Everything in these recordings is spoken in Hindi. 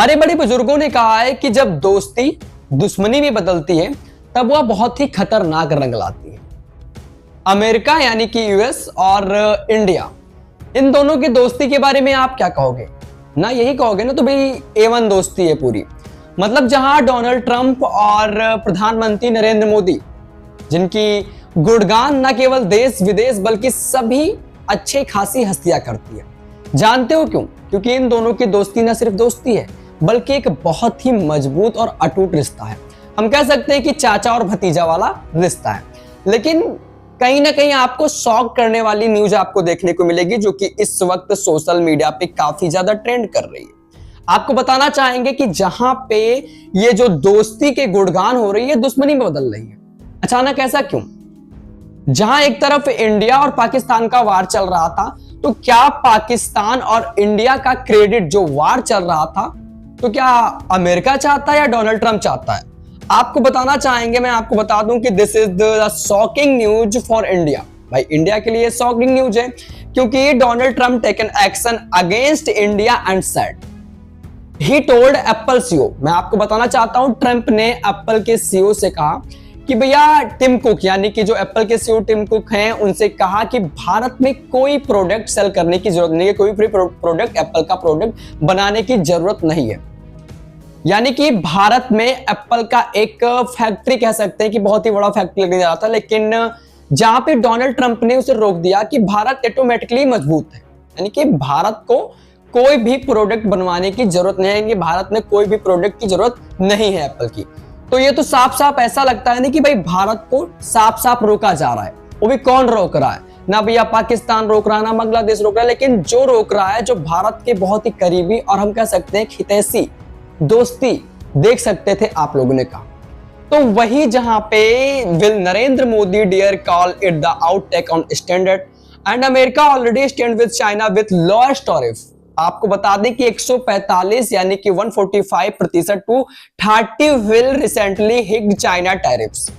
हमारे बड़े बुजुर्गों ने कहा है कि जब दोस्ती दुश्मनी में बदलती है तब वह बहुत ही खतरनाक रंग लाती है। अमेरिका यानी कि यूएस और इंडिया, इन दोनों की दोस्ती के बारे में आप क्या कहोगे? ना यही कहोगे ना, तो भाई A1 दोस्ती है पूरी। मतलब जहां डोनाल्ड ट्रंप और प्रधानमंत्री नरेंद्र मोदी, जिनकी गुणगान न केवल देश विदेश बल्कि सभी अच्छे खासी हस्तियां करती है। जानते हो क्यों? क्योंकि इन दोनों की दोस्ती न सिर्फ दोस्ती है बल्कि एक बहुत ही मजबूत और अटूट रिश्ता है। हम कह सकते हैं कि चाचा और भतीजा वाला रिश्ता है। लेकिन कहीं ना कहीं आपको शॉक करने वाली न्यूज आपको देखने को मिलेगी, जो कि इस वक्त सोशल मीडिया पे काफी ज्यादा ट्रेंड कर रही है। आपको बताना चाहेंगे कि जहां पे ये जो दोस्ती के गुणगान हो रही है, दुश्मनी में बदल रही है। अचानक ऐसा क्यों? जहां एक तरफ इंडिया और पाकिस्तान का वार चल रहा था, तो क्या पाकिस्तान और इंडिया का क्रेडिट, जो वार चल रहा था, तो क्या अमेरिका चाहता है या डोनाल्ड ट्रंप चाहता है? आपको बताना चाहेंगे, मैं आपको बता दूं कि this is the shocking news for India. भाई इंडिया के लिए शॉकिंग न्यूज है, क्योंकि Donald Trump taken action against India and said he told Apple CEO. मैं आपको बताना चाहता हूं, ट्रंप ने एप्पल के सीईओ से कहा कि भैया टिम कुक, यानी कि जो एप्पल के सीईओ टिम कुक हैं, उनसे कहा कि भारत में कोई प्रोडक्ट सेल करने की जरूरत नहीं है, कोई भी प्रोडक्ट, एप्पल का प्रोडक्ट बनाने की जरूरत नहीं है। यानी कि भारत में एप्पल का एक फैक्ट्री, कह सकते हैं कि बहुत ही बड़ा फैक्ट्री लगने जा रहा था, लेकिन जहां पे डोनाल्ड ट्रंप ने उसे रोक दिया कि भारत ऑटोमेटिकली मजबूत है, यानी कि भारत को कोई भी प्रोडक्ट बनवाने की जरूरत नहीं है, कि भारत में कोई भी प्रोडक्ट की जरूरत नहीं है एप्पल की। तो ये तो साफ साफ ऐसा लगता है ना कि भाई भारत को साफ साफ रोका जा रहा है। वो भी कौन रोक रहा है? ना भैया पाकिस्तान रोक रहा है, ना बांग्लादेश रोक रहा है, लेकिन जो रोक रहा है, जो भारत के बहुत ही करीबी और हम कह सकते हैं हितैषी दोस्ती देख सकते थे आप लोगों ने कहा, तो वही जहां पे will Narendra Modi dear call it the outtake on standard and America already stand with China with lowest tariff. आपको बता दें कि 145 यानी कि 145% to 30 will recently hit China tariffs.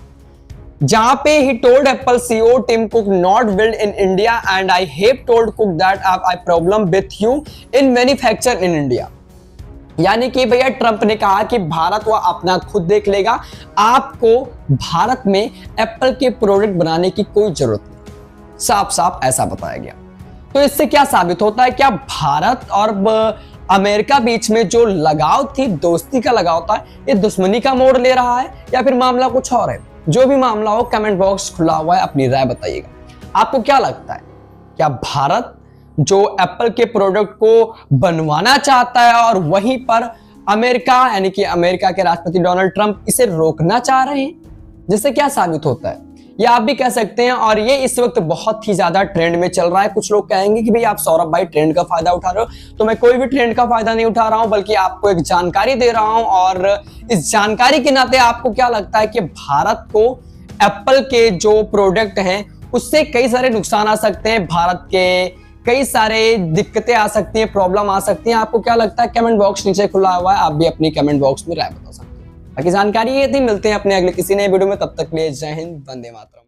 जहां पे ही told Apple CEO Tim Cook not build in India and I have told Cook that I problem with you in manufacture in India. यानी कि भैया ट्रंप ने कहा कि भारत वह अपना खुद देख लेगा, आपको भारत में एप्पल के प्रोडक्ट बनाने की कोई जरूरत नहीं। साफ साफ ऐसा बताया गया। तो इससे क्या साबित होता है? क्या भारत और अमेरिका बीच में जो लगाव थी, दोस्ती का लगाव था, ये दुश्मनी का मोड़ ले रहा है या फिर मामला कुछ और है? जो भी मामला हो, कमेंट बॉक्स खुला हुआ है, अपनी राय बताइएगा। आपको क्या लगता है? क्या भारत जो एप्पल के प्रोडक्ट को बनवाना चाहता है और वहीं पर अमेरिका, यानी कि अमेरिका के राष्ट्रपति डोनाल्ड ट्रंप, इसे रोकना चाह रहे हैं? जिससे क्या साबित होता है, या आप भी कह सकते हैं। और ये इस वक्त बहुत ही ज्यादा ट्रेंड में चल रहा है। कुछ लोग कहेंगे कि भाई आप सौरभ भाई ट्रेंड का फायदा उठा रहे हो, तो मैं कोई भी ट्रेंड का फायदा नहीं उठा रहा हूं, बल्कि आपको एक जानकारी दे रहा हूं। और इस जानकारी के नाते आपको क्या लगता है कि भारत को एप्पल के जो प्रोडक्ट हैं उससे कई सारे नुकसान आ सकते हैं, भारत के कई सारे दिक्कतें आ सकती हैं, प्रॉब्लम आ सकती हैं? आपको क्या लगता है? कमेंट बॉक्स नीचे खुला हुआ है, आप भी अपनी कमेंट बॉक्स में राय बता सकते हैं। बाकी जानकारी ये थी, मिलते हैं अपने अगले किसी नए वीडियो में। तब तक के लिए जय हिंद, वंदे मातरम।